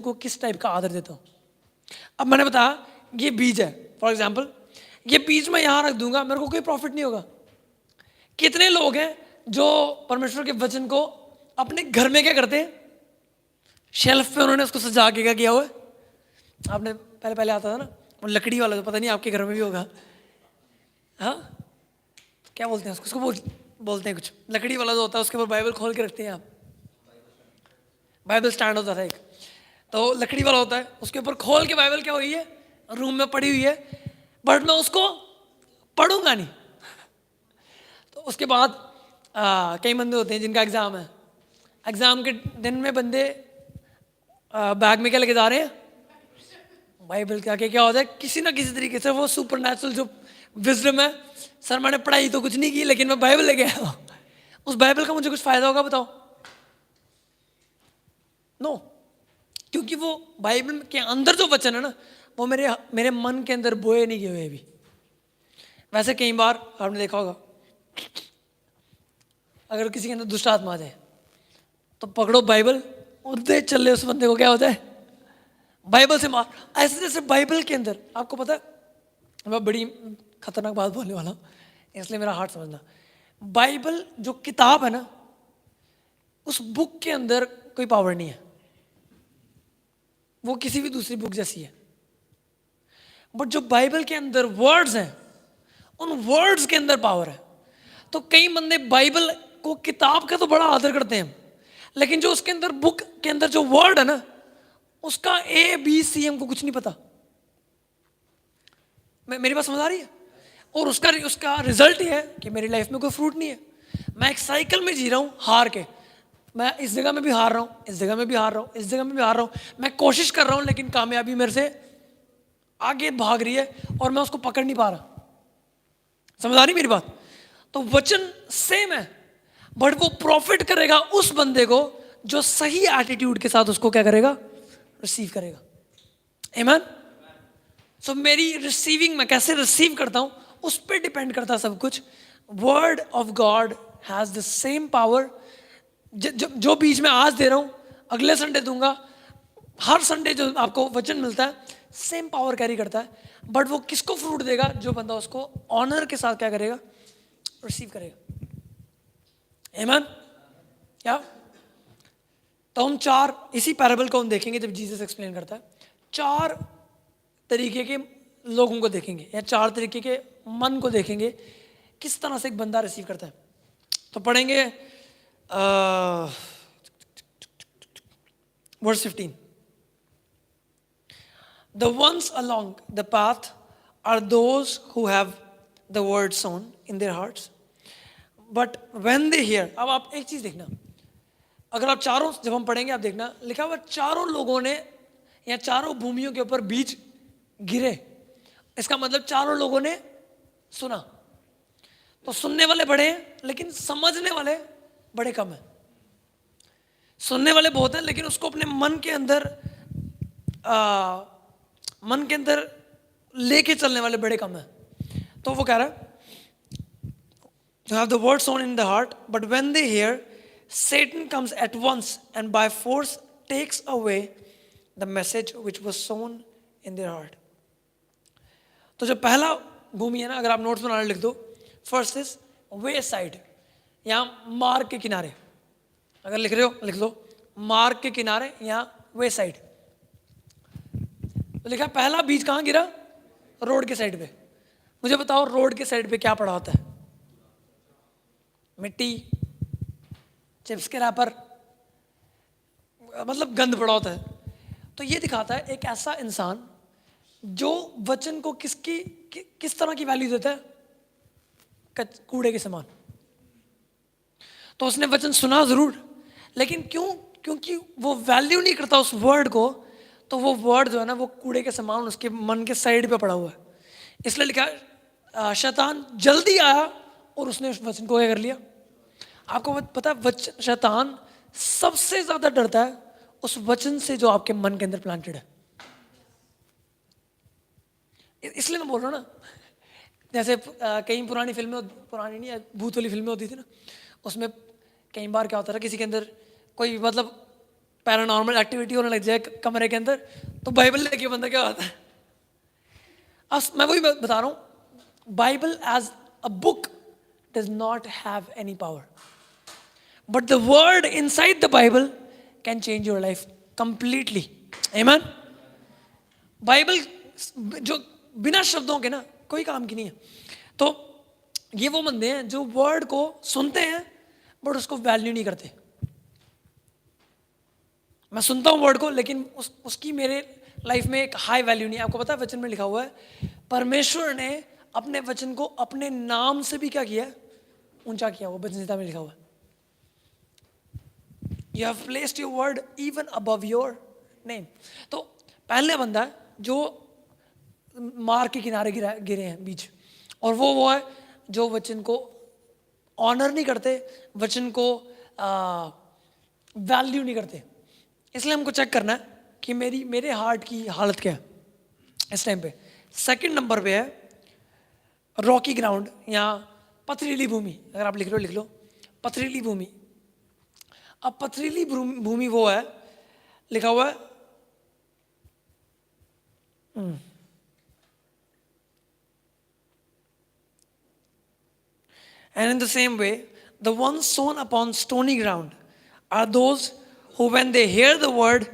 को किस टाइप का आदर देता हूँ। अब मैंने बताया ये बीज है, फॉर एग्जाम्पल ये बीज मैं यहाँ रख दूंगा, मेरे को कोई प्रॉफिट नहीं होगा। कितने लोग हैं जो परमेश्वर के वचन को अपने घर में क्या करते हैं, शेल्फ पे उन्होंने उसको सजा के क्या किया हुआ है। आपने पहले पहले आता था ना वो लकड़ी वाला, जो पता नहीं आपके घर में भी होगा, हाँ क्या बोलते हैं उसको बोलते हैं कुछ, लकड़ी वाला जो होता है उसके ऊपर बाइबल खोल के रखते हैं आप। बाइबल स्टैंड होता था एक, तो लकड़ी वाला होता है, उसके ऊपर खोल के बाइबल क्या हुई है, रूम में पड़ी हुई है, बट मैं उसको पढ़ूंगा नहीं। तो उसके बाद कई बंदे होते हैं जिनका एग्ज़ाम है, एग्ज़ाम के दिन में बंदे बैग में क्या लेके जा रहे हैं, बाइबल के आगे क्या होता है, किसी ना किसी तरीके से वो सुपर नेचुरल जो विजडम है, सर मैंने पढ़ाई तो कुछ नहीं की लेकिन मैं बाइबल लेके आया हूँ, उस बाइबल का मुझे कुछ फ़ायदा होगा बताओ? नो, क्योंकि वो बाइबल के अंदर जो वचन है ना वो मेरे मेरे मन के अंदर बोए नहीं गए हुए अभी। वैसे कई बार आपने देखा होगा, अगर किसी के अंदर दुष्ट आत्मा आ जाए तो पकड़ो बाइबल, उधर चल उस बंदे को क्या होता है, बाइबल से मार। ऐसे जैसे बाइबल के अंदर आपको पता है, मैं बड़ी खतरनाक बात बोलने वाला हूँ इसलिए मेरा हार्ट समझना, बाइबल जो किताब है ना उस बुक के अंदर कोई पावर नहीं है, वो किसी भी दूसरी बुक जैसी है। बट जो बाइबल के अंदर वर्ड्स हैं उन वर्ड्स के अंदर पावर है। तो कई बंदे बाइबल को किताब का तो बड़ा आदर करते हैं, लेकिन जो उसके अंदर बुक के अंदर जो वर्ड है ना उसका ABC हमको कुछ नहीं पता। मेरी बात समझ आ रही है? और उसका रिजल्ट ये है कि मेरी लाइफ में कोई फ्रूट नहीं है। मैं एक साइकिल में जी रहा हूँ हार के, मैं इस जगह में भी हार रहा हूँ, इस जगह में भी हार रहा हूँ, इस जगह में भी हार रहा हूँ। मैं कोशिश कर रहा हूँ लेकिन कामयाबी मेरे से आगे भाग रही है और मैं उसको पकड़ नहीं पा रहा। समझ आ रही मेरी बात? तो वचन सेम है, बट वो प्रॉफिट करेगा उस बंदे को जो सही एटीट्यूड के साथ उसको क्या करेगा, रिसीव करेगा। आमीन। सो मेरी रिसीविंग, मैं कैसे रिसीव करता हूं उस पर डिपेंड करता है सब कुछ। Word of God has the same power. जो बीज मैं आज दे रहा हूं अगले संडे दूंगा, हर संडे जो आपको वचन मिलता है सेम पावर कैरी करता है, बट वो किसको फ्रूट देगा, जो बंदा उसको ऑनर के साथ क्या करेगा, रिसीव करेगा। आमीन। क्या? तो हम चार इसी पैराबल को हम देखेंगे जब जीसस एक्सप्लेन करता है, चार तरीके के लोगों को देखेंगे या चार तरीके के मन को देखेंगे किस तरह से एक बंदा रिसीव करता है। तो पढ़ेंगे verse 15। The ones along the path are those who have the word sown in their hearts, but when they hear, अब आप एक चीज देखना, अगर आप चारों, जब हम पढ़ेंगे आप देखना लिखा हुआ चारों लोगों ने या चारों भूमियों के ऊपर बीज गिरे, इसका मतलब चारों लोगों ने सुना। तो सुनने वाले बड़े हैं लेकिन समझने वाले बड़े कम हैं। सुनने वाले बहुत हैं लेकिन उसको अपने मन के अंदर लेके चलने वाले बड़े कम हैं। तो वो कह रहा है to have the word sown in the heart, but when they hear, Satan comes at once and by force takes away the message which was sown in their heart. तो जो पहला भूमि है ना, अगर आप नोट्स बनाने लिख दो, फर्स्ट इज वे साइड, या मार्ग के किनारे। अगर लिख रहे हो लिख लो मार्ग के किनारे या वे साइड। तो लिखा पहला बीज कहाँ गिरा, रोड के साइड पे। मुझे बताओ रोड के साइड पे क्या पड़ा होता है, मिट्टी, चिप्स के रैपर, मतलब गंद पड़ा होता है। तो ये दिखाता है एक ऐसा इंसान जो वचन को किस तरह की वैल्यू देता है, कूड़े के समान। तो उसने वचन सुना जरूर, लेकिन क्योंकि वो वैल्यू नहीं करता उस वर्ड को, तो वो वर्ड जो है ना वो कूड़े के समान उसके मन के साइड पे पड़ा हुआ है। इसलिए लिखा शैतान जल्दी आया और उसने उस वचन को क्या कर लिया। आपको पता है शैतान सबसे ज्यादा डरता है उस वचन से जो आपके मन के अंदर प्लांटेड है। इसलिए मैं बोल रहा हूँ ना, जैसे कई पुरानी फिल्में, पुरानी नहीं भूत वाली फिल्में होती थी ना, उसमें कई बार क्या होता था किसी के अंदर कोई मतलब पैरानॉर्मल एक्टिविटी होने लग जाए कमरे के अंदर, तो बाइबल लेके बंदा क्या होता है। अब मैं वही बता रहा हूँ, Bible as a book does not have any power, but the word inside the Bible can change your life completely. आमीन। बाइबल जो बिना शब्दों के ना कोई काम की नहीं है। तो ये वो बंदे हैं जो वर्ड को सुनते हैं बट उसको वैल्यू नहीं करते। मैं सुनता हूँ वर्ड को, लेकिन उसकी मेरे लाइफ में एक हाई वैल्यू नहीं है। आपको पता है वचन में लिखा हुआ है, परमेश्वर ने अपने वचन को अपने नाम से भी क्या किया है, ऊंचा किया। वो वचन संहिता में लिखा हुआ है, you have placed your word even above your name. तो पहले बंदा है जो मार के किनारे गिरे हैं बीच, और वो है जो वचन को ऑनर नहीं करते, वचन को वैल्यू नहीं करते। इसलिए हमको चेक करना है कि मेरे हार्ट की हालत क्या है इस टाइम पे। सेकंड नंबर पे है रॉकी ग्राउंड या पथरीली भूमि। अगर आप लिख लो पथरीली भूमि। अब पथरीली भूमि वो है, लिखा हुआ है and in the same way the ones sown upon stony ground are those who when they hear the word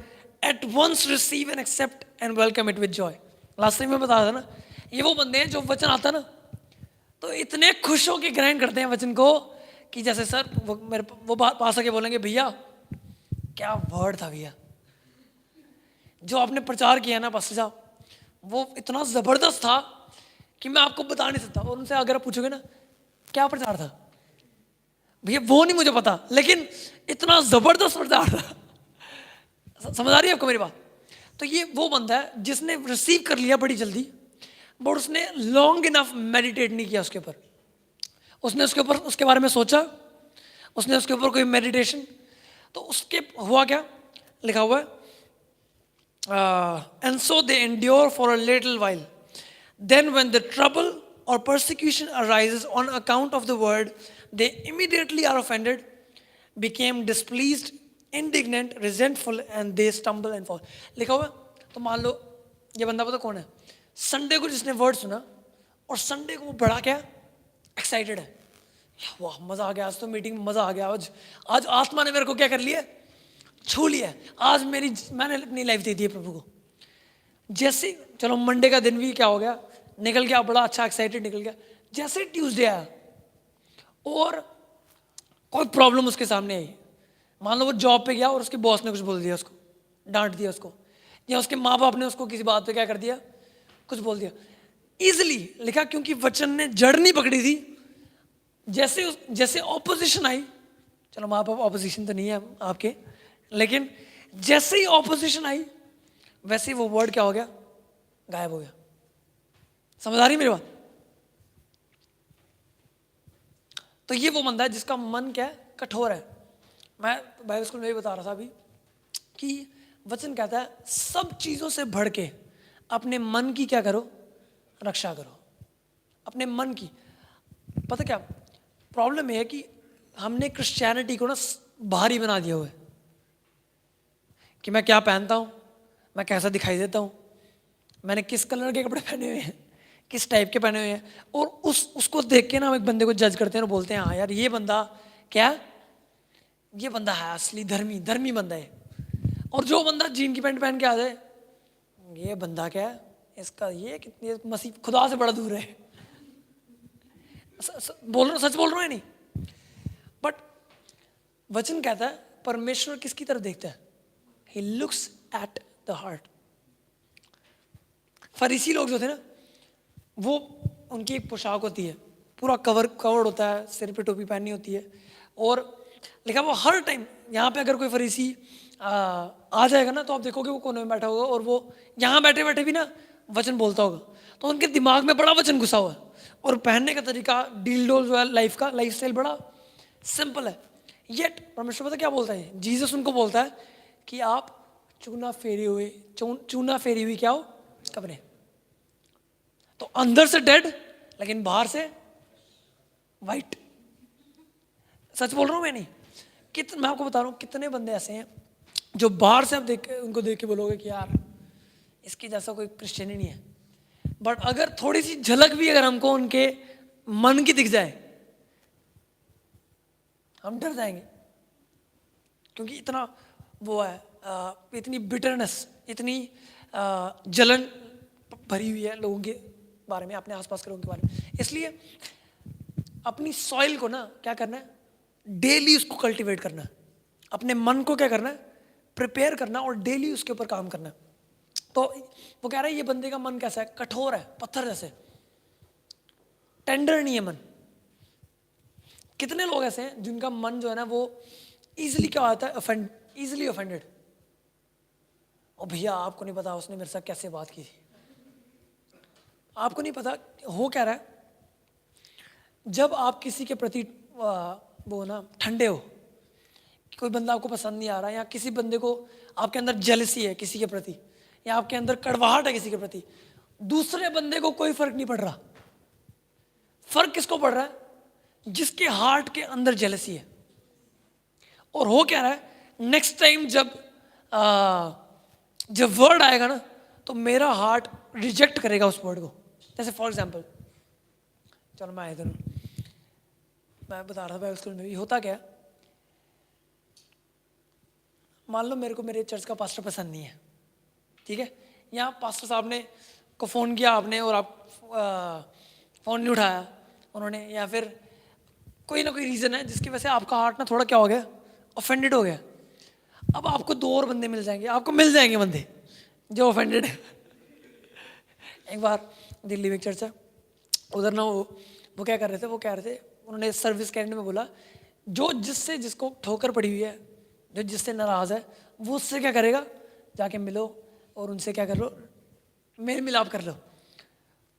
at once receive and accept and welcome it with joy। Last time में बताया था ना, ये वो बंदे हैं जो वचन आता ना तो इतने खुश होकर ग्रहण करते हैं वचन को कि जैसे सर वो पास आके बोलेंगे भैया क्या वर्ड था भैया, जो आपने प्रचार किया ना पास्टर साहब, वो इतना जबरदस्त था कि मैं आपको बता नहीं सकता। और उनसे अगर आप पूछोगे ना क्या प्रचार था, भैया वो नहीं मुझे पता, लेकिन इतना जबरदस्त प्रचार था। समझ आ रही है आपको मेरी बात? तो ये वो बंदा है जिसने रिसीव कर लिया बड़ी जल्दी, बट उसने लॉन्ग इनफ मेडिटेट नहीं किया उसके ऊपर। उसने उसके ऊपर उसके बारे में सोचा, उसने उसके ऊपर कोई मेडिटेशन, तो उसके हुआ क्या, लिखा हुआ है and so they endure for a little while, then when the trouble or persecution arises on account of the word they immediately are offended, became displeased, indignant, resentful and they stumble and fall। लिखा हुआ। तो मान लो ये बंदा पता कौन है, Sunday को जिसने वर्ड सुना और संडे को वो बड़ा क्या एक्साइटेड है, वाह मजा आ गया, आज तो मीटिंग में मजा आ गया, आज आत्मा ने मेरे को क्या कर लिया, छू लिया, आज मैंने अपनी लाइफ दे दी है प्रभु को। जैसे चलो मंडे का दिन भी क्या हो गया, निकल गया, बड़ा अच्छा एक्साइटेड निकल गया। जैसे ट्यूसडे आया और कोई प्रॉब्लम उसके सामने आई, मान लो वो जॉब पे गया और उसके बॉस ने कुछ बोल दिया, उसको डांट दिया उसको, या उसके माँ बाप ने उसको किसी बात पे क्या कर दिया, कुछ बोल दिया, इजिली लिखा क्योंकि वचन ने जड़ नहीं पकड़ी थी। जैसे ऑपोजिशन आई, चलो माँ बाप ऑपोजिशन तो नहीं है आपके, लेकिन जैसे ही ऑपोजिशन आई वैसे ही वो वर्ड क्या हो गया, गायब हो गया। समझ आ रही मेरी बात? तो ये वो बंदा है जिसका मन क्या है, कठोर है। मैं बाइबल स्कूल में भी बता रहा था अभी कि वचन कहता है सब चीजों से बढ़ के अपने मन की क्या करो, रक्षा करो अपने मन की। पता क्या प्रॉब्लम है कि हमने क्रिश्चियनिटी को ना भारी बना दिया हुआ है कि मैं क्या पहनता हूँ, मैं कैसा दिखाई देता हूँ, मैंने किस कलर के कपड़े पहने हुए हैं, किस टाइप के पहने हुए हैं, और उसको देख के ना हम एक बंदे को जज करते हैं और बोलते हैं हाँ यार ये बंदा क्या, ये बंदा है असली धर्मी बंदा है। और जो बंदा जीन की पैंट पहन के आ जाए, ये बंदा क्या है, इसका ये कितनी मसीह खुदा से बड़ा दूर है। सच बोल रहा हूँ या नहीं? बट वचन कहता है परमेश्वर किसकी तरफ देखता है, He looks at the heart। फरीसी लोग जो थे ना, वो उनकी एक पोशाक होती है, पूरा कवर्ड होता है, सिर पे टोपी पहननी होती है, और लिखा वो हर टाइम यहाँ पे अगर कोई फरीसी आ जाएगा ना तो आप देखोगे वो कोने में बैठा होगा और वो यहाँ बैठे बैठे भी ना वचन बोलता होगा। तो उनके दिमाग में बड़ा वचन घुसा हुआ है, और पहनने का तरीका डील डोल जो है लाइफ स्टाइल बड़ा सिंपल है। येट परमेश्वर पता क्या बोलता है, जीसस उनको बोलता है कि आप चूना फेरी हुई क्या हो, कब्रें। तो अंदर से डेड लेकिन बाहर से वाइट। सच बोल रहा हूं मैं नहीं, मैं आपको बता रहा हूं कितने बंदे ऐसे हैं जो बाहर से आप उनको देख के बोलोगे कि यार इसकी जैसा कोई क्रिश्चियन ही नहीं है, बट अगर थोड़ी सी झलक भी अगर हमको उनके मन की दिख जाए, हम डर जाएंगे, क्योंकि इतना वो है, इतनी बिटरनेस, इतनी जलन भरी हुई है लोगों के बारे में, अपने आसपास के लोगों के बारे में। इसलिए अपनी सॉइल को ना क्या करना है, डेली उसको कल्टीवेट करना है, अपने मन को क्या करना है, प्रिपेयर करना, और डेली उसके ऊपर काम करना है। तो वो कह रहा है ये बंदे का मन कैसा है, कठोर है, पत्थर जैसे, टेंडर नहीं है मन। कितने लोग ऐसे हैं जिनका मन जो है ना वो इजीली क्या होता है, इजीली ऑफेंडेड। और भैया आपको नहीं पता उसने मेरे साथ कैसे बात की थी, आपको नहीं पता हो क्या रहा है। जब आप किसी के प्रति वो ना ठंडे हो, कोई बंदा आपको पसंद नहीं आ रहा, या किसी बंदे को आपके अंदर जेलसी है किसी के प्रति, या आपके अंदर कड़वाहट है किसी के प्रति, दूसरे बंदे को कोई फर्क नहीं पड़ रहा। फर्क किसको पड़ रहा है, जिसके हार्ट के अंदर जेलसी है। और हो क्या रहा है, नेक्स्ट टाइम जब वर्ड आएगा ना, तो मेरा हार्ट रिजेक्ट करेगा उस वर्ड को। जैसे फॉर एग्जाम्पल, चलो मैं इधर मैं बता रहा था बाइबल स्कूल में भी होता क्या, मान लो मेरे को मेरे चर्च का पास्टर पसंद नहीं है, ठीक है, या पास्टर साहब ने को फ़ोन किया आपने और आप फ़ोन नहीं उठाया उन्होंने, या फिर कोई ना कोई रीज़न है जिसकी वजह से आपका हार्ट ना थोड़ा क्या हो गया, ऑफेंडेड हो गया। अब आपको 2 और बंदे मिल जाएंगे, आपको मिल जाएंगे बंदे जो ऑफेंडेड है। एक बार दिल्ली में एक चर्च है, उधर ना वो क्या कर रहे थे, वो कह रहे थे, उन्होंने सर्विस के एंड में बोला, जो जिसको ठोकर पड़ी हुई है, जो जिससे नाराज़ है, वो उससे क्या करेगा, जाके मिलो और उनसे क्या कर लो, मेल मिलाप कर लो।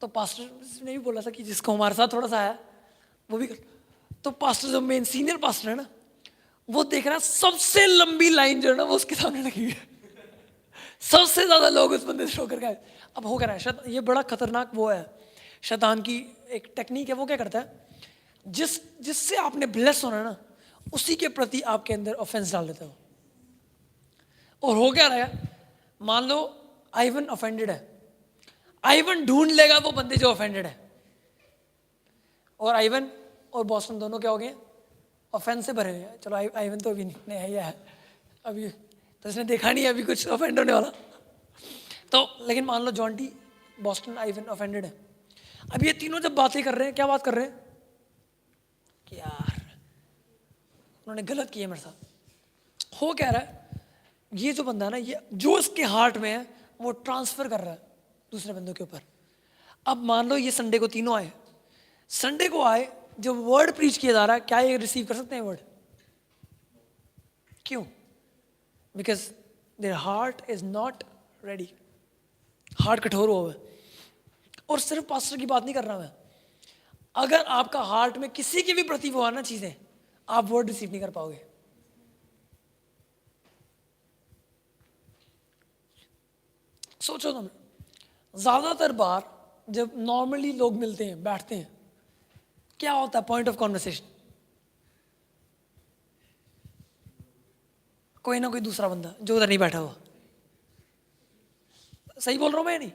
तो पास्टर ने भी बोला था कि जिसको हमारे साथ थोड़ा सा आया वो भी कर। तो पास्टर जो मेन सीनियर पास्टर है ना, वो देख रहा है सबसे लंबी लाइन जो है ना वो उसके सामने लगी हुई है, सबसे ज़्यादा लोग उस बंदे से ठोकर खाए। अब हो क्या रहा है, ये बड़ा खतरनाक वो है, शैतान की एक टेक्निक है। वो क्या करता है, जिससे आपने ब्लेस होना है ना, उसी के प्रति आपके अंदर ऑफेंस डाल देता है। और हो क्या रहा है, मान लो आइवन ऑफेंडेड है, आइवन ढूंढ लेगा वो बंदे जो ऑफेंडेड है, और आइवन और बॉस्टन दोनों क्या हो गए, ऑफेंस से भरे हुए हैं। चलो आइवन तो अभी नहीं है, अभी तो इसने देखा नहीं है अभी कुछ ऑफेंड होने वाला। तो लेकिन मान लो जॉन्टी, बॉस्टन, आइवन ऑफेंडेड है। अब ये तीनों जब बातें कर रहे हैं, क्या बात कर रहे हैं कि यार उन्होंने गलत किया मेरे साथ। हो क्या रहा है, ये जो बंदा है ना, ये जो इसके हार्ट में है वो ट्रांसफर कर रहा है दूसरे बंदों के ऊपर। अब मान लो ये संडे को तीनों आए, संडे को आए, जो वर्ड प्रीच किया जा रहा है, क्या ये रिसीव कर सकते हैं वर्ड? क्यों? Because their heart is not ready, heart कठोर हुआ है। और सिर्फ पास्टर की बात नहीं कर रहा मैं, अगर आपका हार्ट में किसी की भी प्रति वो आना चीजें, आप वर्ड रिसीव नहीं कर पाओगे। सोचो तुम, ज्यादातर बार जब नॉर्मली लोग मिलते हैं, बैठते हैं, क्या होता है पॉइंट ऑफ कॉन्वर्सेशन? कोई ना कोई दूसरा बंदा जो उधर नहीं बैठा हुआ। सही बोल रहा हूं मैं नहीं?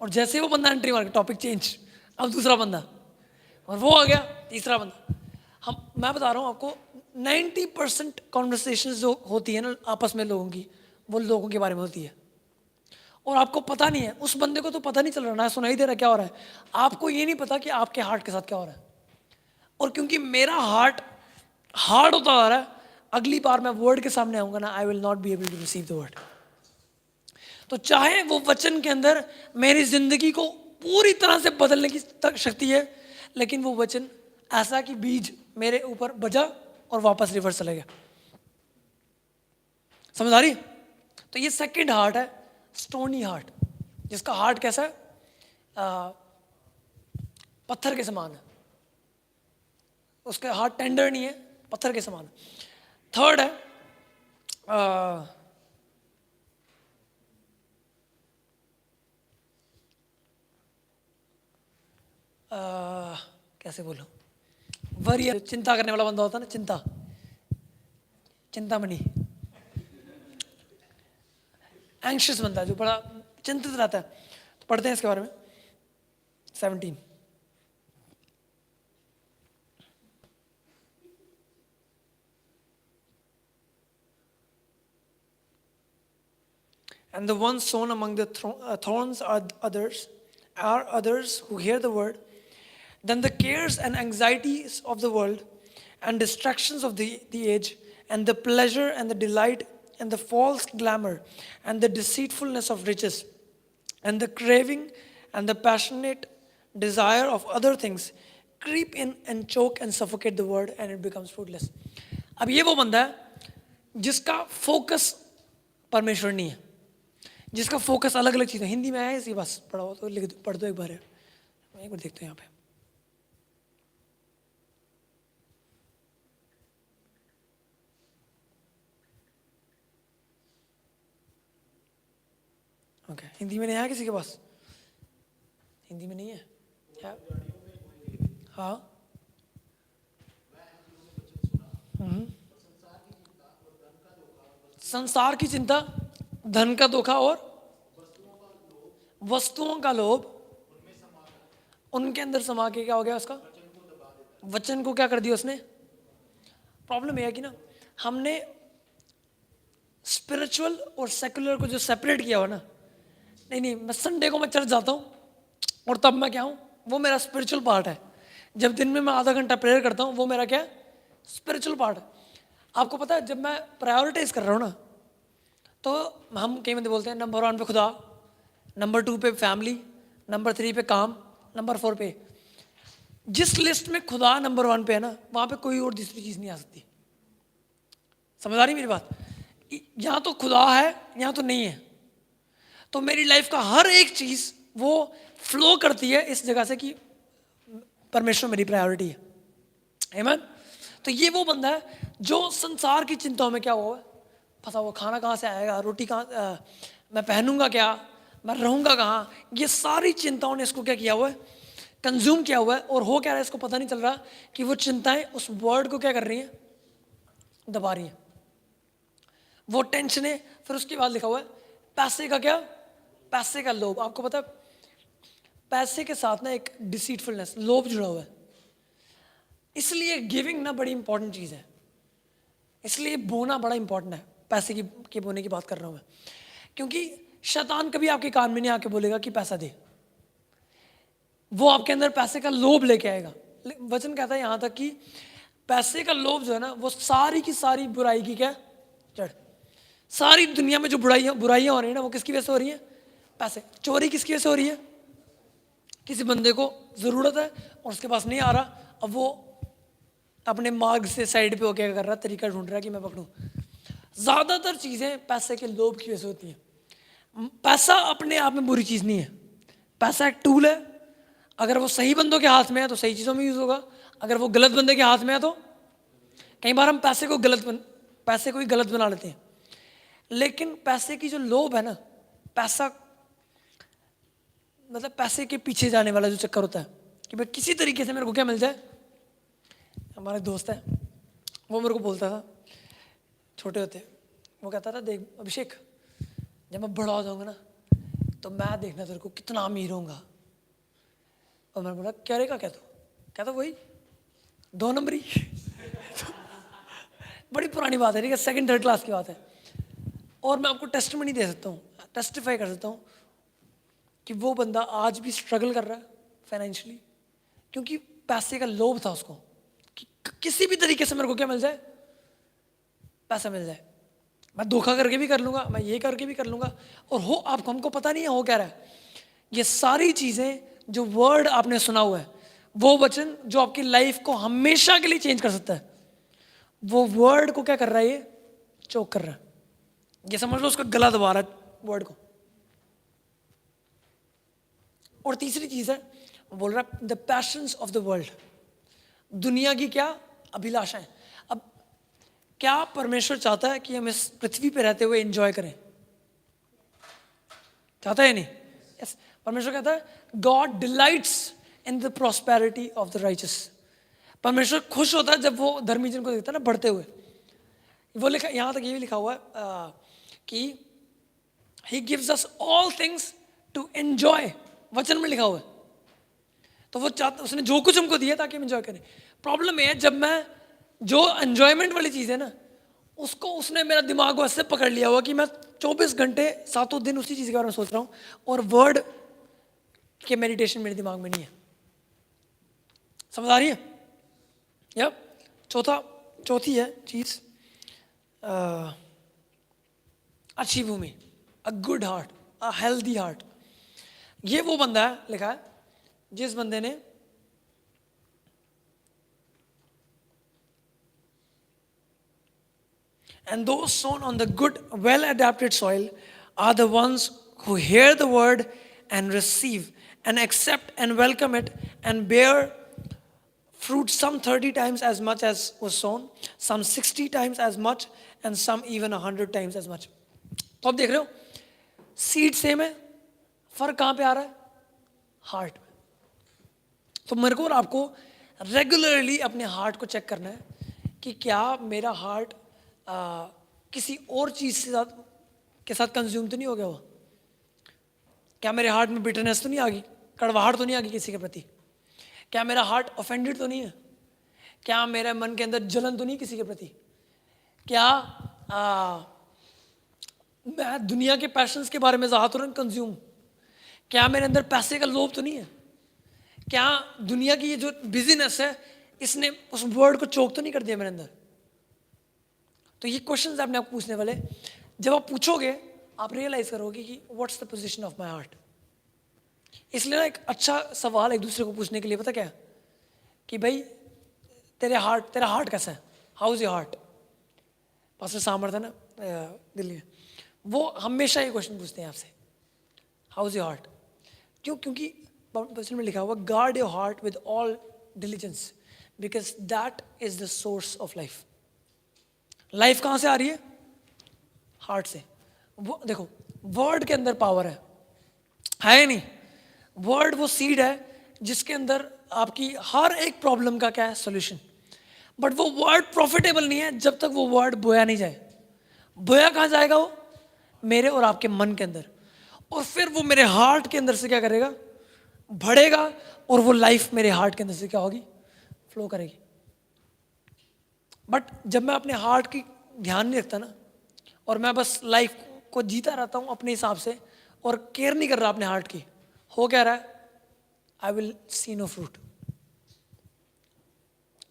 और जैसे वो बंदा एंट्री मार के टॉपिक चेंज, अब दूसरा बंदा, और वो आ गया तीसरा बंदा। मैं बता रहा हूं आपको, 90% कॉन्वर्सेशन जो होती है ना आपस में लोगों की, वो लोगों के बारे में होती है, और आपको पता नहीं है। उस बंदे को तो पता नहीं चल रहा, ना सुनाई दे रहा क्या हो रहा है, आपको ये नहीं पता कि आपके हार्ट के साथ क्या हो रहा है। और क्योंकि मेरा हार्ट हार्ड होता जा रहा है, अगली बार मैं वर्ड के सामने आऊंगा ना, I will not be able to receive the word. तो चाहे वो वचन के अंदर मेरी जिंदगी को पूरी तरह से बदलने की शक्ति है, लेकिन वो वचन ऐसा कि बीज मेरे ऊपर बजा और वापस रिवर्स चले गया। समझ आ रही? तो ये सेकंड हार्ट है, स्टोनी हार्ट, जिसका हार्ट कैसा है, पत्थर के समान है, उसका हार्ट टेंडर नहीं है, पत्थर के समान है। थर्ड है कैसे बोलूं, वरियर, चिंता करने वाला बंदा होता है ना, चिंतामणि, एंग्शियस बनता है, जो बड़ा चिंतित रहता है। तो पढ़ते हैं इसके बारे में 17। And the ones sown among the thorns are others who hear the word. Then the cares and anxieties of the world and distractions of the age and the pleasure and the delight and the false glamour and the deceitfulness of riches and the craving and the passionate desire of other things creep in and choke and suffocate the word and it becomes fruitless. अब ये वो बंदा है जिसका focus परमेश्वर नहीं है, जिसका फोकस अलग अलग चीज़ है। हिंदी में है इसी, बस पढ़ो तो लिख दो, पढ़ दो एक बार, मैं एक बार देखते हैं यहाँ पे। ओके, हिंदी में नहीं है किसी के पास? हिंदी में नहीं है क्या? हाँ। संसार की चिंता, धन का धोखा और वस्तुओं का लोभ उनके अंदर समा के क्या हो गया? उसका वचन को क्या कर दिया उसने? प्रॉब्लम यह है कि ना, हमने स्पिरिचुअल और सेकुलर को जो सेपरेट किया हुआ ना, नहीं मैं संडे को मैं चर्च जाता हूँ और तब मैं क्या हूँ, वो मेरा स्पिरिचुअल पार्ट है। जब दिन में मैं आधा घंटा प्रेयर करता हूँ, वो मेरा क्या है? स्पिरिचुअल पार्ट है। आपको पता है, जब मैं प्रायोरिटाइज कर रहा हूँ ना, तो हम कई बंदे बोलते हैं नंबर 1 पे खुदा, नंबर 2 पे फैमिली, नंबर 3 पे काम, नंबर 4 पे। जिस लिस्ट में खुदा नंबर 1 पे है ना, वहाँ पे कोई और दूसरी चीज़ नहीं आ सकती। समझ आ रही मेरी बात? यहाँ तो खुदा है, यहाँ तो नहीं है। तो मेरी लाइफ का हर एक चीज़ वो फ्लो करती है इस जगह से कि परमेश्वर मेरी प्रायोरिटी है। आमीन। तो ये वो बंदा है जो संसार की चिंताओं में क्या हुआ है, फंसा हुआ। खाना कहाँ से आएगा, रोटी कहाँ, मैं पहनूंगा क्या, मैं रहूंगा कहाँ, ये सारी चिंताओं ने इसको क्या किया हुआ है? कंज्यूम किया हुआ है। और हो क्या रहा है, इसको पता नहीं चल रहा कि वो चिंताएं उस वर्ड को क्या कर रही हैं? दबा रही हैं। वो टेंशन है। फिर उसके बाद लिखा हुआ है पैसे का क्या? पैसे का लोभ। आपको पता है, पैसे के साथ ना एक डिसीटफुलनेस, लोभ जुड़ा हुआ है। इसलिए गिविंग ना बड़ी इंपॉर्टेंट चीज़ है, इसलिए बोना बड़ा इंपॉर्टेंट है। पैसे की बोने की बात कर रहा हूँ मैं, क्योंकि शैतान कभी आपके कान में नहीं आके बोलेगा कि पैसा दे। वो आपके अंदर पैसे का लोभ लेके आएगा। वचन कहता है यहाँ तक कि पैसे का लोभ जो है ना, वो सारी की सारी बुराई की क्या जड़। सारी दुनिया में जो बुराइयां हो रही है ना, वो किसकी वजह से हो रही है? पैसे। चोरी किसकी वजह से हो रही है? किसी बंदे को ज़रूरत है और उसके पास नहीं आ रहा, अब वो अपने मार्ग से साइड पे होकर क्या कर रहा है? तरीका ढूंढ रहा है कि मैं पकड़ूं। ज़्यादातर चीज़ें पैसे के लोभ की वजह से होती हैं। पैसा अपने आप में बुरी चीज़ नहीं है। पैसा एक टूल है। अगर वो सही बंदों के हाथ में है तो सही चीज़ों में यूज़ होगा, अगर वो गलत बंदे के हाथ में है तो कई बार हम पैसे को ही गलत बना लेते हैं। लेकिन पैसे की जो लोभ है ना, पैसा मतलब पैसे के पीछे जाने वाला जो चक्कर होता है कि भाई किसी तरीके से मेरे को क्या मिल जाए। हमारा दोस्त है, वो मेरे को बोलता था छोटे होते, वो कहता था देख अभिषेक, जब मैं बड़ा हो जाऊंगा ना तो मैं देखना तेरे को कितना अमीर होऊंगा। और मैंने बोला क्या रहेगा क्या? तो कहता वही 2 नंबरी। बड़ी पुरानी बात है, ठीक है, 2nd 3rd क्लास की बात है। और मैं आपको टेस्टिमनी दे सकता हूँ, टेस्टिफाई कर सकता हूँ कि वो बंदा आज भी स्ट्रगल कर रहा है फाइनेंशियली, क्योंकि पैसे का लोभ था उसको कि किसी भी तरीके से मेरे को क्या मिल जाए? पैसा मिल जाए। मैं धोखा करके भी कर लूँगा, मैं ये करके भी कर लूँगा। और हो आपको, हमको पता नहीं है हो क्या रहा है। ये सारी चीज़ें जो वर्ड आपने सुना हुआ है, वो वचन जो आपकी लाइफ को हमेशा के लिए चेंज कर सकता है, वो वर्ड को क्या कर रहा है? ये चोक कर रहा है। ये समझ लो उसका गला दबा रहा है वर्ड को। और तीसरी चीज है, वो बोल रहा है the patience of the world, दुनिया की क्या अभिलाषाएं। अब क्या परमेश्वर चाहता है कि हम इस पृथ्वी पे रहते हुए एंजॉय करें? चाहता है नहीं? यस। परमेश्वर कहता है God delights in the prosperity of the righteous. परमेश्वर खुश होता है जब वो धर्मी जन को देखता है ना बढ़ते हुए। वो लिखा, यहाँ तक ये भी लिखा हुआ है कि he gives us all things to enjoy, वचन में लिखा हुआ है। तो वो चाहता, उसने जो कुछ हमको दिया ताकि हम एंजॉय करें। प्रॉब्लम ये है, जब मैं जो एंजॉयमेंट वाली चीज़ है ना, उसको उसने मेरा दिमाग को ऐसे पकड़ लिया हुआ कि मैं 24 घंटे 7 दिन उसी चीज़ के बारे में सोच रहा हूँ, और वर्ड के मेडिटेशन मेरे दिमाग में नहीं है। समझ आ रही है? या चौथी है चीज़, अच्छी भूमि, a good heart, a healthy heart. ये वो बंदा है, लिखा है, जिस बंदे ने and those sown on the good, well adapted soil are the ones who hear the word and receive and accept and welcome it and bear fruit, some 30 times as much as was sown, some 60 times as much, and some even 100 times as much. तो आप देख रहे हो, seed same है, फर्क कहाँ पे आ रहा है? हार्ट में। तो मेरे को और आपको रेगुलरली अपने हार्ट को चेक करना है कि क्या मेरा हार्ट किसी और चीज़ के साथ कंज्यूम तो नहीं हो गया हुआ? क्या मेरे हार्ट में बिटरनेस तो नहीं आ गई, कड़वाहट तो नहीं आ गई किसी के प्रति? क्या मेरा हार्ट ऑफेंडेड तो नहीं है? क्या मेरे मन के अंदर जलन तो नहीं किसी के प्रति? क्या मैं दुनिया के पैशंस के बारे में ज़्यादा तो नहीं कंज्यूम? क्या मेरे अंदर पैसे का लोभ तो नहीं है? क्या दुनिया की ये जो बिजीनेस है, इसने उस वर्ड को चोक तो नहीं कर दिया मेरे अंदर? तो ये क्वेश्चंस आपने आपको पूछने वाले, जब आप पूछोगे आप रियलाइज करोगे कि what's the position of my heart. इसलिए ना एक अच्छा सवाल एक दूसरे को पूछने के लिए पता क्या है? कि भाई तेरा हार्ट कैसा है? How is your heart? Pastor सामर्थ है ना दिल्ली में, वो हमेशा ये क्वेश्चन पूछते हैं आपसे, हाउ इज योर हार्ट? क्यों? क्योंकि वचन में लिखा हुआ, guard your heart with all diligence because that is the source of life. Life कहाँ से आ रही है? हार्ट से। वो देखो, वर्ड के अंदर पावर है नहीं? वर्ड वो सीड है जिसके अंदर आपकी हर एक प्रॉब्लम का क्या है? सॉल्यूशन। बट वो वर्ड प्रॉफिटेबल नहीं है जब तक वो वर्ड बोया नहीं जाए। बोया कहाँ जाएगा? वो मेरे और आपके मन के अंदर, और फिर वो मेरे हार्ट के अंदर से क्या करेगा? बढ़ेगा, और वो लाइफ मेरे हार्ट के अंदर से क्या होगी? फ्लो करेगी। बट जब मैं अपने हार्ट की ध्यान नहीं रखता ना, और मैं बस लाइफ को जीता रहता हूँ अपने हिसाब से और केयर नहीं कर रहा अपने हार्ट की, हो क्या रहा है? I will see no fruit.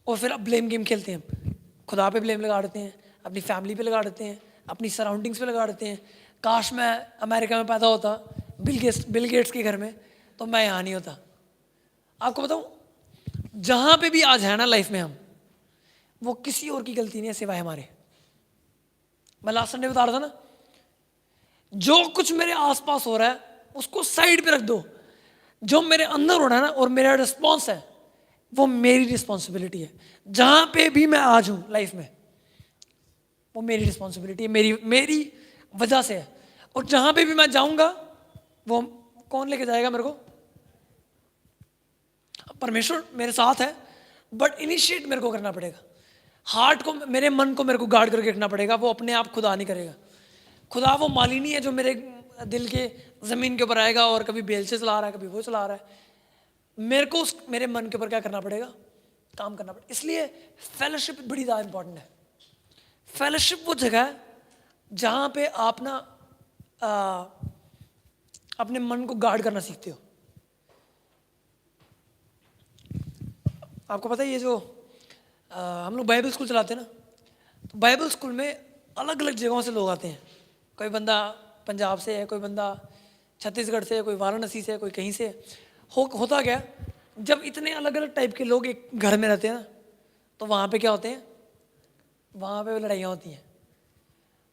और फिर अब ब्लेम गेम खेलते हैं, खुदा पे ब्लेम लगा देते हैं, अपनी फैमिली पे लगा देते हैं, अपनी सराउंडिंग्स पे लगा देते हैं। काश मैं अमेरिका में पैदा होता, बिल गेट्स के घर में, तो मैं यहाँ नहीं होता। आपको बताऊँ, जहाँ पे भी आज है ना लाइफ में हम, वो किसी और की गलती नहीं है सिवाय हमारे। मैं लास्ट संडे बता रहा था ना, जो कुछ मेरे आसपास हो रहा है उसको साइड पे रख दो, जो मेरे अंदर हो रहा है ना और मेरा रिस्पॉन्स है, वो मेरी रिस्पॉन्सिबिलिटी है। जहां पे भी मैं आज हूं लाइफ में, वो मेरी रिस्पॉन्सिबिलिटी है, मेरी वजह से है। और जहां पे भी मैं जाऊंगा, वो कौन लेके जाएगा मेरे को? परमेश्वर मेरे साथ है, बट इनिशिएट मेरे को करना पड़ेगा। हार्ट को, मेरे मन को मेरे को गार्ड करके रखना पड़ेगा। वो अपने आप खुदा नहीं करेगा। खुदा वो माली नहीं है जो मेरे दिल के ज़मीन के ऊपर आएगा और कभी बेल से चला रहा है, कभी वो चला रहा है। मेरे को मेरे मन के ऊपर क्या करना पड़ेगा? काम करना पड़ेगा। इसलिए फेलोशिप बड़ी ज़्यादा इंपॉर्टेंट है। फेलोशिप वो जगह है जहाँ पे आप ना अपने मन को गार्ड करना सीखते हो। आपको पता है ये जो हम लोग बाइबल स्कूल चलाते हैं ना, तो बाइबल स्कूल में अलग अलग जगहों से लोग आते हैं। कोई बंदा पंजाब से है, कोई बंदा छत्तीसगढ़ से है, कोई वाराणसी से है, कोई कहीं से है। होता क्या, जब इतने अलग अलग टाइप के लोग एक घर में रहते हैं ना, तो वहाँ पे क्या होते हैं? वहाँ पे लड़ाइयाँ होती हैं।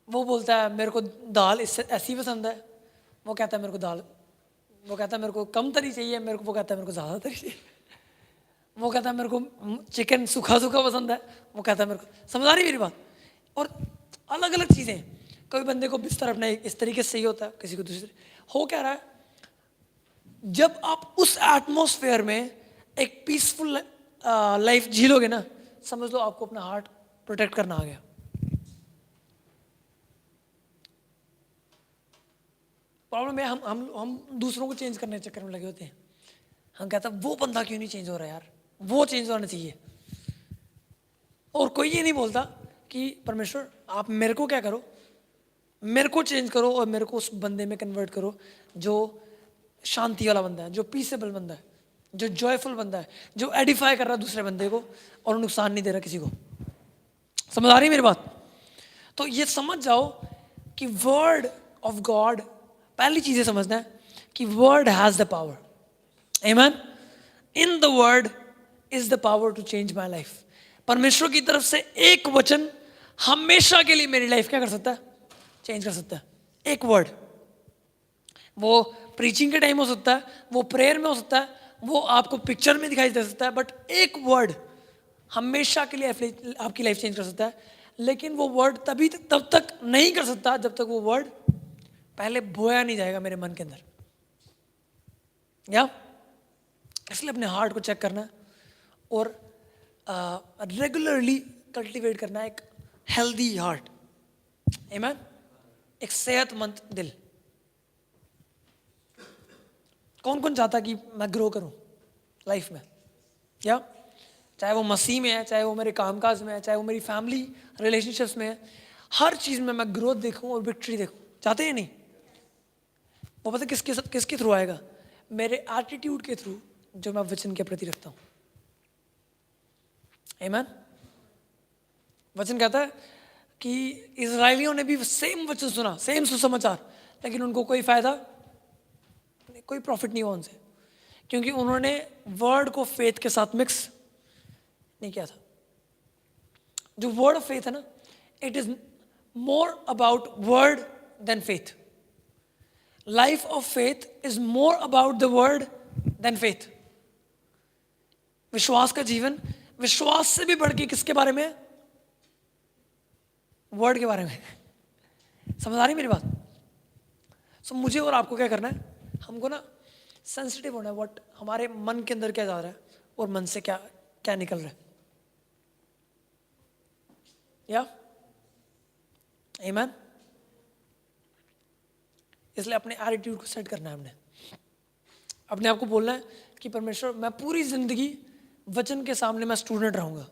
वो बोलता है मेरे को दाल इससे ऐसी पसंद है, वो कहता है मेरे को दाल, वो कहता है मेरे को कम तरी चाहिए, मेरे को वो कहता है मेरे को ज़्यादा तरी चाहिए। वो कहता है मेरे को चिकन सूखा सूखा पसंद है, वो कहता है मेरे को। समझ आ रही मेरी बात? और अलग अलग चीज़ें, कोई बंदे को बिस्तर अपना इस तरीके से सही होता है, किसी को दूसरे। हो क्या रहा है, जब आप उस एटमॉस्फेयर में एक पीसफुल लाइफ जी लोगे ना, समझ लो आपको अपना हार्ट प्रोटेक्ट करना आ गया। प्रॉब्लम है हम दूसरों को चेंज करने के चक्कर में लगे होते हैं। हम कहते हैं वो बंदा क्यों नहीं चेंज हो रहा यार, वो चेंज होना चाहिए। और कोई ये नहीं बोलता कि परमेश्वर आप मेरे को क्या करो, मेरे को चेंज करो और मेरे को उस बंदे में कन्वर्ट करो जो शांति वाला बंदा है, जो पीसेबल बंदा है, जो जॉयफुल बंदा है, जो एडिफाई कर रहा है दूसरे बंदे को और नुकसान नहीं दे रहा किसी को। समझ आ रही है मेरी बात? तो ये समझ जाओ कि वर्ड ऑफ गॉड, पहली चीज़ ये समझना है कि word has the power. Amen. In the word is the power to change my life. परमेश्वर की तरफ से एक वचन हमेशा के लिए मेरी लाइफ क्या कर सकता है, चेंज कर सकता है। एक वर्ड, वो प्रीचिंग के टाइम हो सकता है, वो प्रेयर में हो सकता है, वो आपको पिक्चर में दिखाई दे सकता है, बट एक वर्ड हमेशा के लिए आपकी लाइफ चेंज कर सकता है। लेकिन वो वर्ड तब तक नहीं कर सकता जब तक वो वर्ड पहले बोया नहीं जाएगा मेरे मन के अंदर। या इसलिए अपने हार्ट को चेक करना है और रेगुलरली कल्टीवेट करना है एक हेल्दी हार्ट। आमीन। एक सेहतमंद दिल। कौन कौन चाहता कि मैं ग्रो करूं लाइफ में? या चाहे वो मसीह में है, चाहे वो मेरे कामकाज में है, चाहे वो मेरी फैमिली रिलेशनशिप्स में है, हर चीज़ में मैं ग्रोथ देखूं और विक्ट्री देखूं। चाहते हैं नहीं? वो पता किसके थ्रू आएगा? मेरे एटीट्यूड के थ्रू जो मैं वचन के प्रति रखता हूं। आमीन। वचन कहता है कि इजरायलियों ने भी सेम वचन सुना, सेम सुसमाचार, लेकिन उनको कोई फायदा, कोई प्रॉफिट नहीं हुआ उनसे, क्योंकि उन्होंने वर्ड को फेथ के साथ मिक्स नहीं किया था। जो वर्ड ऑफ फेथ है ना, it is more about word than faith. Life of faith is more about the word than faith. विश्वास का जीवन विश्वास से भी बढ़ के किसके बारे में है? वर्ड के बारे में। समझ आ रही मेरी बात? सो मुझे और आपको क्या करना है? हमको ना सेंसिटिव होना है व्हाट हमारे मन के अंदर क्या जा रहा है और मन से क्या क्या निकल रहा है। या आमीन। इसलिए अपने एटीट्यूड को सेट करना है। हमने अपने आप को बोलना है कि परमेश्वर मैं पूरी जिंदगी वचन के सामने मैं स्टूडेंट रहूंगा।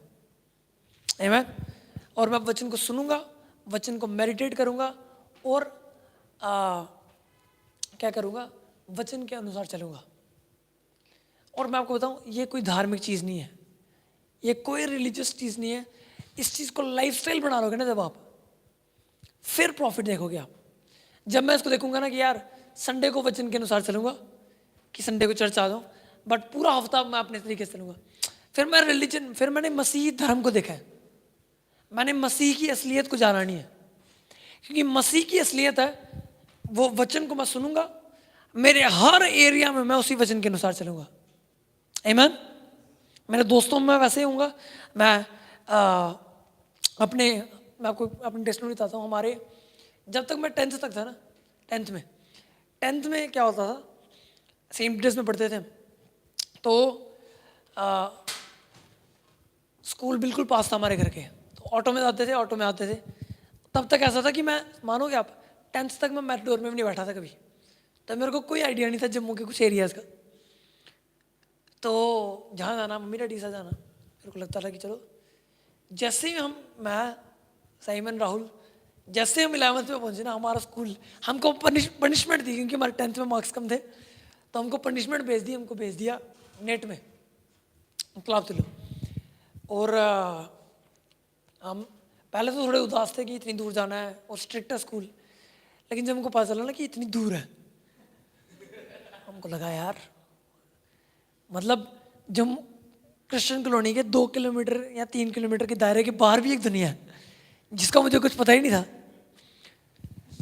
आमीन। और मैं वचन को सुनूंगा, वचन को मेडिटेट करूंगा और क्या करूंगा? वचन के अनुसार चलूंगा। और मैं आपको बताऊं, ये कोई धार्मिक चीज़ नहीं है, ये कोई रिलीजियस चीज़ नहीं है। इस चीज़ को लाइफस्टाइल बना लोगे ना जब आप, फिर प्रॉफिट देखोगे आप। जब मैं इसको देखूंगा ना कि यार संडे को वचन के अनुसार चलूंगा, कि संडे को चर्च आ जाऊँ, बट पूरा हफ्ता मैं अपने तरीके से चलूंगा, फिर मैं रिलीजन, फिर मैंने मसीही धर्म को देखा है, मैंने मसीह की असलियत को जाना नहीं है। क्योंकि मसीह की असलियत है वो वचन को मैं सुनूंगा, मेरे हर एरिया में मैं उसी वचन के अनुसार चलूंगा। आमीन। मेरे दोस्तों में मैं वैसे ही हूँगा। मैं मैं आपको अपनी टेस्टिमनी बताता हूँ। हमारे जब तक मैं 10th तक था ना, 10th में क्या होता था, सेम ड्रेस में पढ़ते थे, तो स्कूल बिल्कुल पास था हमारे घर के, तो ऑटो में जाते थे, ऑटो में आते थे। तब तक ऐसा था कि मैं, मानोगे आप, 10th तक मैं मेट्रोडोर में भी नहीं बैठा था कभी। तो मेरे को कोई आइडिया नहीं था जम्मू के कुछ एरियाज़ का। तो जहाँ जाना, मम्मी डैडी से जाना, मेरे को लगता था कि चलो। जैसे ही मैं, साइमन, राहुल, जैसे हम 11th में पहुँचे ना, हमारा स्कूल हमको पनिशमेंट दी, क्योंकि हमारे 10th में मार्क्स कम थे, तो हमको पनिशमेंट हमको भेज दिया नेट में, क्लाब तुलो। और हम पहले तो थोड़े उदास थे कि इतनी दूर जाना है और स्ट्रिक्ट है स्कूल, लेकिन जब हमको पता चला ना कि इतनी दूर है, हमको लगा यार, मतलब जब क्रिश्चियन कॉलोनी के 2 किलोमीटर या 3 किलोमीटर के दायरे के बाहर भी एक दुनिया है जिसका मुझे कुछ पता ही नहीं था।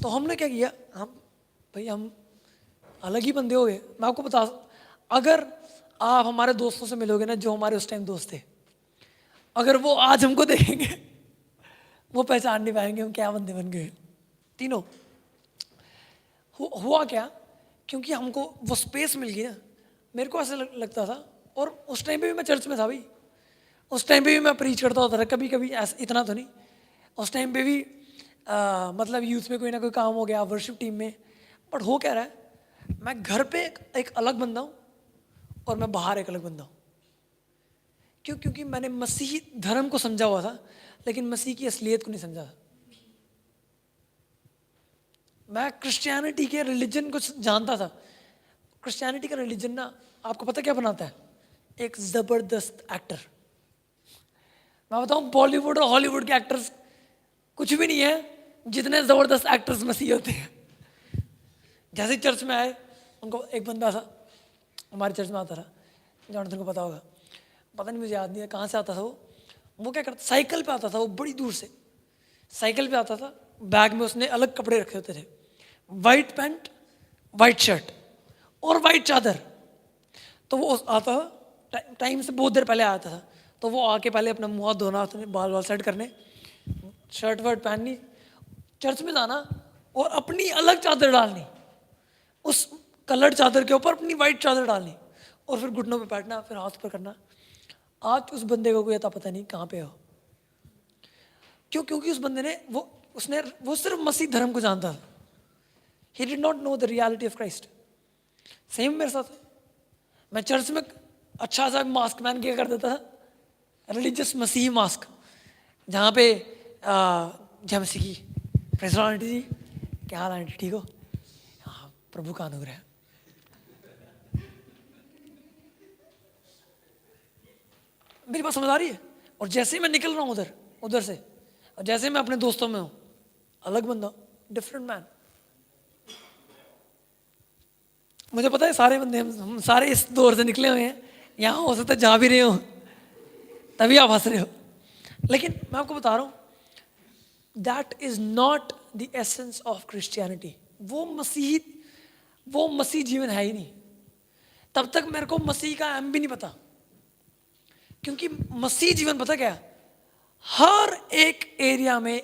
तो हमने क्या किया, हम अलग ही बंदे हो गए। मैं आपको बता, अगर आप हमारे दोस्तों से मिलोगे ना, जो हमारे उस टाइम दोस्त थे, अगर वो आज हमको देखेंगे वो पहचान नहीं पाएंगे हम क्या बंदे बन गए तीनों। हुआ क्या, क्योंकि हमको वो स्पेस मिल गई ना। मेरे को ऐसा लगता था, और उस टाइम पे भी मैं चर्च में था भाई, उस टाइम पे भी मैं प्रीच करता होता था कभी कभी, ऐसा इतना तो नहीं। उस टाइम पे भी मतलब यूथ में कोई ना कोई काम हो गया, वर्शिप टीम में, बट हो क्या रहा है, मैं घर पे एक अलग बंदा हूँ और मैं बाहर एक अलग बंदा हूँ। क्यों? क्योंकि मैंने मसीही धर्म को समझा हुआ था, लेकिन मसीह की असलियत को नहीं समझा था। मैं क्रिश्चियनिटी के रिलीजन को जानता था। क्रिश्चियनिटी का रिलीजन ना, आपको पता क्या बनाता है? एक जबरदस्त एक्टर। मैं बताऊं, बॉलीवुड और हॉलीवुड के एक्टर्स कुछ भी नहीं है जितने जबरदस्त एक्टर्स मसीह होते हैं। जैसे चर्च में आए, उनको एक बंदा था हमारे चर्च में आता था, जॉनथन को पता होगा, पता नहीं मुझे याद नहीं है कहाँ से आता था वो क्या करता, साइकिल पे आता था वो, बड़ी दूर से साइकिल पे आता था। बैग में उसने अलग कपड़े रखे होते थे, वाइट पैंट, वाइट शर्ट और वाइट चादर। तो वो आता था, टाइम से बहुत देर पहले आता था, तो वो आके पहले अपना मुँह हाथ धोना, अपने बाल वाल सेट करने, शर्ट वर्ट पहननी, चर्च में जाना और अपनी अलग चादर डालनी, उस कलर्ड चादर के ऊपर अपनी वाइट चादर डालनी, और फिर घुटनों पे बैठना, फिर हाथ पर करना। आज उस बंदे को कोई अता पता नहीं कहाँ पे हो। क्यों? क्योंकि उस बंदे ने वो सिर्फ मसीह धर्म को जानता था। He did not know the reality of Christ. Same मेरे साथ। मैं चर्च में अच्छा सा मास्क पहन के कर देता था, रिलीजियस मसीही मास्क, जहाँ पे जय मसीह की, प्रेज़ लॉर्ड आंटी जी, क्या हाल आंटी, ठीक हो? हाँ, प्रभु का अनुग्रह है। मेरी बात समझ आ रही है? और जैसे ही मैं निकल रहा हूँ उधर से, और जैसे मैं अपने दोस्तों में हूँ, अलग बंदा, डिफरेंट मैन। मुझे पता है सारे बंदे, हम सारे इस दौर से निकले हुए हैं, यहाँ हो सकता है जा भी रहे हो, तभी आप हंस रहे हो। लेकिन मैं आपको बता रहा हूँ, that is not the essence of Christianity. वो मसीह जीवन है ही नहीं। तब तक मेरे को मसीह का एम भी नहीं पता। क्योंकि मसीह जीवन पता क्या है? हर एक एरिया में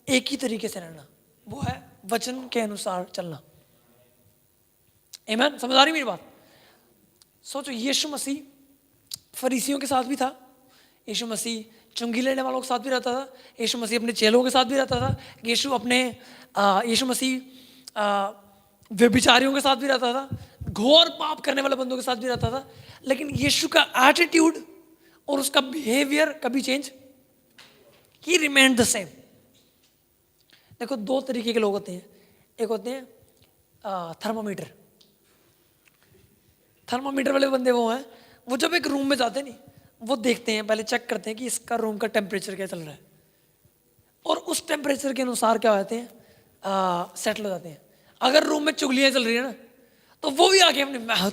एक ही तरीके से रहना, वो है वचन के अनुसार चलना। आमीन? समझ आ रही मेरी बात? सोचो, यीशु मसीह फरीसियों के साथ भी था, यीशु मसीह चुंगी लेने वालों के साथ भी रहता था, यीशु मसीह अपने चेलों के साथ भी रहता था, यीशु मसीह व्यभिचारियों के साथ भी रहता था, घोर पाप करने वाले बंदों के साथ भी रहता था। लेकिन यीशु का एटीट्यूड और उसका बिहेवियर कभी change, he remained the same. देखो, दो तरीके के लोग होते हैं। एक होते हैं थर्मामीटर वाले बंदे। वो हैं, वो जब एक रूम में जाते नहीं, वो देखते हैं, पहले चेक करते हैं कि इसका रूम का टेम्परेचर क्या चल रहा है, और उस टेम्परेचर के अनुसार क्या होते हैं, सेटल हो जाते हैं। अगर रूम में चुगलियाँ चल रही है ना, तो वो भी आके अपने मैं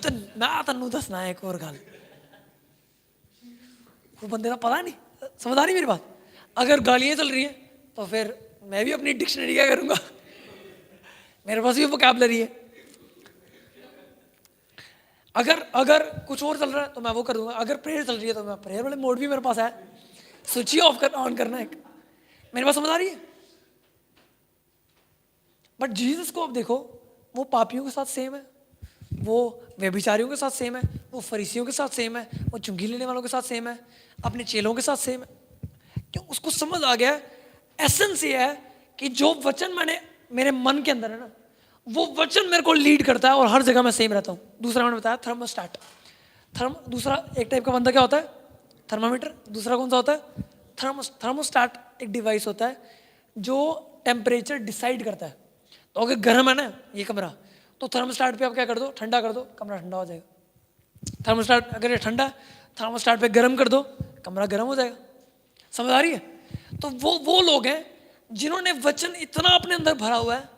तन्नू दसना है एक और गल, वो बंदे का पता नहीं। समझ आ रही मेरी बात? अगर गालियाँ चल रही हैं, तो फिर मैं भी अपनी डिक्शनरी क्या करूँगा, मेरे पास भी वोकैबुलरी है। अगर कुछ और चल रहा है तो मैं वो कर दूंगा। अगर प्रेयर चल रही है तो मैं प्रेयर वाले मोड भी मेरे पास है, स्विच ही ऑन करना है। मेरे पास समझ आ रही है? बट जीसस को अब देखो, वो पापियों के साथ सेम है, वो व्यभिचारियों के साथ सेम है, वो फरीसियों के साथ सेम है, वो चुंगी लेने वालों के साथ सेम है, अपने चेलों के साथ सेम है। क्यों? उसको समझ आ गया, एसेंस ये है कि जो वचन मेरे मन के अंदर है ना, वो वचन मेरे को लीड करता है और हर जगह मैं सेम रहता हूँ। दूसरा मैंने बताया थर्मोस्टेट। दूसरा एक टाइप का बंदा क्या होता है? थर्मामीटर। दूसरा कौन सा होता है? थर्मोस्टेट एक डिवाइस होता है जो टेम्परेचर डिसाइड करता है। तो अगर गर्म है ना ये कमरा, तो थर्मोस्टेट पे आप क्या कर दो, ठंडा कर दो, कमरा ठंडा हो जाएगा। थर्मोस्टेट अगर ये ठंडा, थर्मोस्टेट पे गर्म कर दो, कमरा गर्म हो जाएगा। समझ आ रही है? तो वो लोग हैं जिन्होंने वचन इतना अपने अंदर भरा हुआ है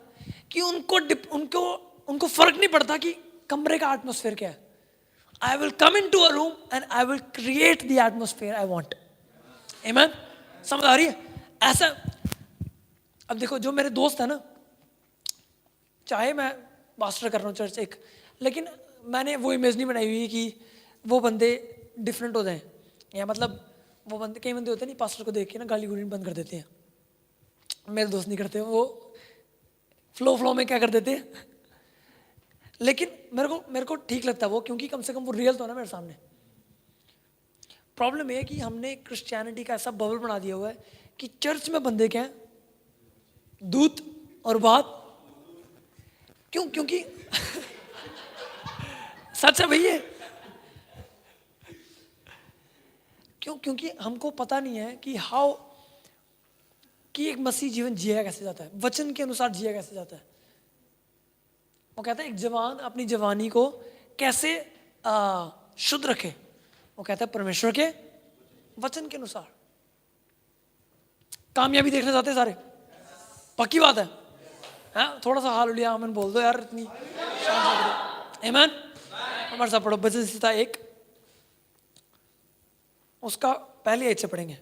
कि उनको फर्क नहीं पड़ता कि कमरे का एटमॉस्फेयर क्या है। I will come in to a room and I will create the atmosphere I want. आमीन? समझ आ रही है? ऐसा अब देखो, जो मेरे दोस्त है ना, चाहे मैं मास्टर कर रहा हूँ चर्च एक, लेकिन मैंने वो इमेज नहीं बनाई हुई कि वो बंदे डिफरेंट हो जाएं, या मतलब वो बंदे, कई बंदे होते हैं नहीं, पास्टर को देख के ना गाली गुली बंद कर देते हैं। मेरे दोस्त नहीं करते, वो फ्लो में क्या कर देते हैं। लेकिन मेरे को ठीक लगता है वो, क्योंकि कम से कम वो रियल तो है ना मेरे सामने। प्रॉब्लम ये है कि हमने क्रिश्चियनिटी का ऐसा बबल बना दिया हुआ है कि चर्च में बंदे क्या हैं, दूत और बात, क्यों? क्योंकि सच है भैया। क्यों? क्योंकि हमको पता नहीं है कि हाउ कि एक मसीह जीवन जिया कैसे जाता है, वचन के अनुसार जिया कैसे जाता है। वो कहता है एक जवान अपनी जवानी को कैसे शुद्ध रखे। वो कहता है परमेश्वर के वचन के अनुसार। कामयाबी देखना चाहते हैं सारे? पक्की बात है? हाँ, थोड़ा सा हालेलुया आमीन बोल दो यार, इतनी आमीन। हमारे साथ पढ़ो भजन संहिता 1, उसका पहले आयत से पढ़ेंगे।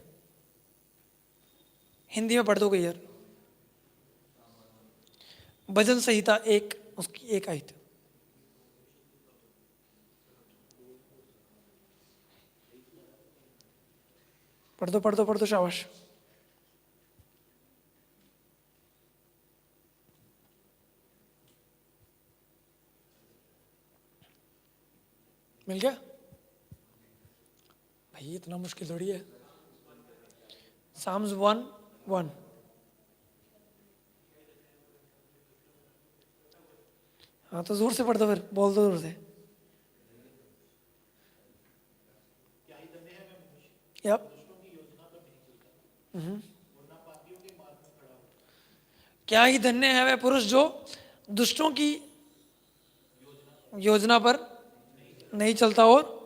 हिंदी में पढ़ दोगे यार? भजन संहिता 1 उसकी 1 आयत। पढ़ दो शाबाश। मिल गया भाई? इतना मुश्किल थोड़ी है। साम्स 1:1। हाँ तो जोर से पढ़ दो, फिर बोल दो जोर से। यप। क्या ही धन्य है वह पुरुष जो दुष्टों की योजना पर नहीं चलता और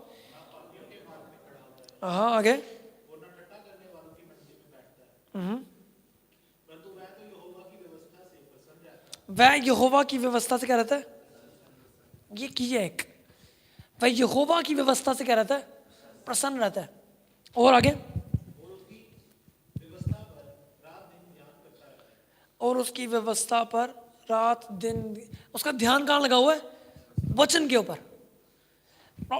हाँ आगे। वह यहोवा की व्यवस्था से क्या रहता है? ये की है एक, वह यहोवा की व्यवस्था से क्या रहता है? प्रसन्न रहता है। और आगे, और उसकी व्यवस्था पर रात दिन। उसका ध्यान कहाँ लगा हुआ है? वचन के ऊपर।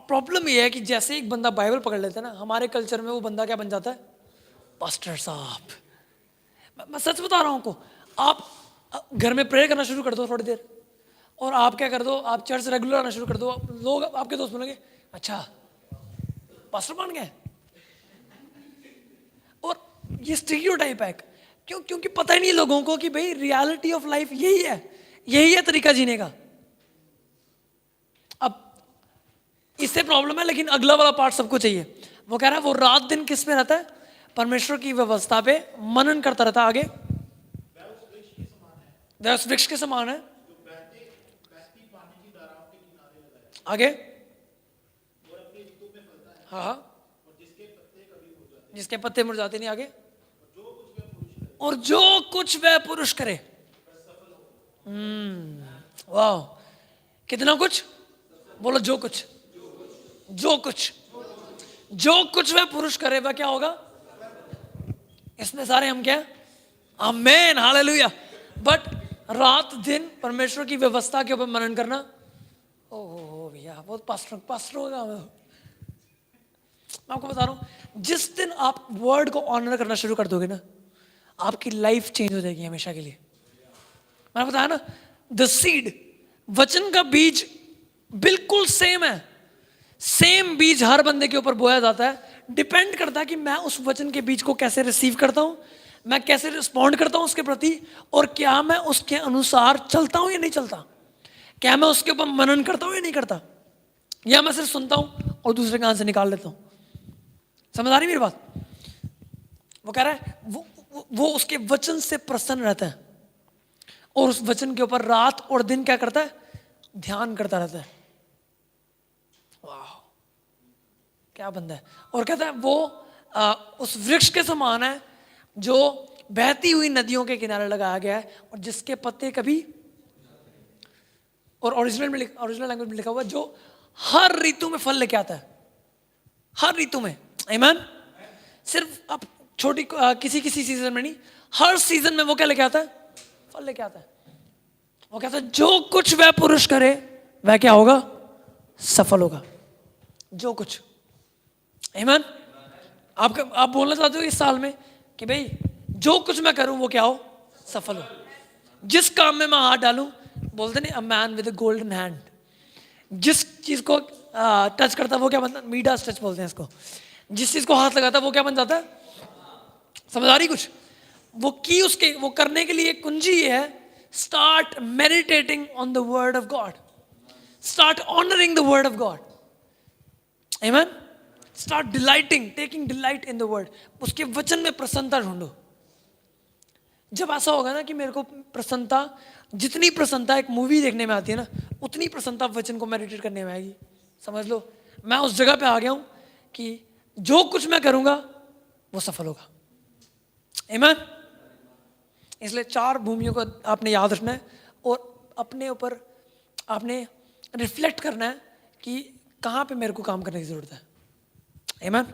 प्रॉब्लम ये है कि जैसे एक बंदा बाइबल पकड़ लेता है ना, हमारे कल्चर में वो बंदा क्या बन जाता है? पास्टर साहब। मैं सच बता रहा हूँ आपको। आप घर में प्रेयर करना शुरू कर दो थोड़ी देर, और आप क्या कर दो, आप चर्च रेगुलर आना शुरू कर दो, लोग आपके दोस्त बोलेंगे अच्छा पास्टर बन गए। और ये स्टीरियोटाइप है। क्यों? क्योंकि पता ही नहीं लोगों को कि भाई रियलिटी ऑफ लाइफ यही है, यही है तरीका जीने का। अब इससे प्रॉब्लम है, लेकिन अगला वाला पार्ट सबको चाहिए। वो कह रहा है वो रात दिन किस में रहता है? परमेश्वर की व्यवस्था पे मनन करता रहता है। आगे, वह उस वृक्ष के समान है। आगे, हाँ, जिसके पत्ते मुरझाते नहीं। आगे, और जो कुछ वह पुरुष करे। वाह, कितना कुछ बोलो? जो कुछ, जो कुछ, जो कुछ वह पुरुष करे वह क्या होगा? इसमें सारे हम क्या? आमेन, हालेलुया। बट रात दिन परमेश्वर की व्यवस्था के ऊपर मनन करना, ओह भैया बहुत पास्टर होगा। मैं आपको बता रहा हूं, जिस दिन आप वर्ड को ऑनर करना शुरू कर दोगे ना, आपकी लाइफ चेंज हो जाएगी हमेशा के लिए। मैंने बताया ना, द सीड, वचन का बीज बिल्कुल सेम है। सेम बीज हर बंदे के ऊपर बोया जाता है। डिपेंड करता है कि मैं उस वचन के बीज को कैसे रिसीव करता हूं, मैं कैसे रिस्पॉन्ड करता हूं उसके प्रति, और क्या मैं उसके अनुसार चलता हूं या नहीं चलता। क्या मैं उसके ऊपर मनन करता हूं या नहीं करता, या मैं सिर्फ सुनता हूं और दूसरे कान से निकाल लेता हूं। समझ आ रही मेरी बात? वो कह रहा है वो उसके वचन से प्रसन्न रहता है, और उस वचन के ऊपर रात और दिन क्या करता है? ध्यान करता रहता है। वाह, क्या बंदा है। और कहता है वो उस वृक्ष के समान है जो बहती हुई नदियों के किनारे लगाया गया है, और जिसके पत्ते कभी, और ओरिजिनल लैंग्वेज में लिखा हुआ है, जो हर ऋतु में फल लेके आता है। हर ऋतु में, आमीन। सिर्फ आप छोटी किसी सीजन में नहीं, हर सीजन में वो क्या लेके आता है? फल लेके आता है। वो कहता है जो कुछ वह पुरुष करे वह क्या होगा? सफल होगा। जो कुछ, आमीन। आप बोलना चाहते हो इस साल में कि भाई जो कुछ मैं करूं वो क्या हो? सफल हो। जिस काम में मैं हाथ डालूं, बोलते नहीं, a man with a golden hand. जिस चीज को टच करता है वो क्या बनता है? मीडास टच बोलते हैं इसको। जिस चीज को हाथ लगाता है वो क्या बन जाता है? समझ आ रही कुछ? वो की उसके वो करने के लिए कुंजी ये है, Start meditating on the word of God. Start honoring the word of God. Amen. Start delighting, taking delight in the word. उसके वचन में प्रसन्नता ढूंढो. जब ऐसा होगा ना कि मेरे को प्रसन्नता, जितनी प्रसन्नता एक मूवी देखने में आती है ना, उतनी प्रसन्नता वचन को मेडिटेट करने में आएगी. समझ लो, मैं उस जगह पे आ गया हूं कि जो कुछ मैं करूंगा वो सफल होगा. आमीन. इसलिए 4 भूमियों को आपने याद रखना है और अपने ऊपर आपने रिफ्लेक्ट करना है कि कहाँ पे मेरे को काम करने की जरूरत है. आमीन.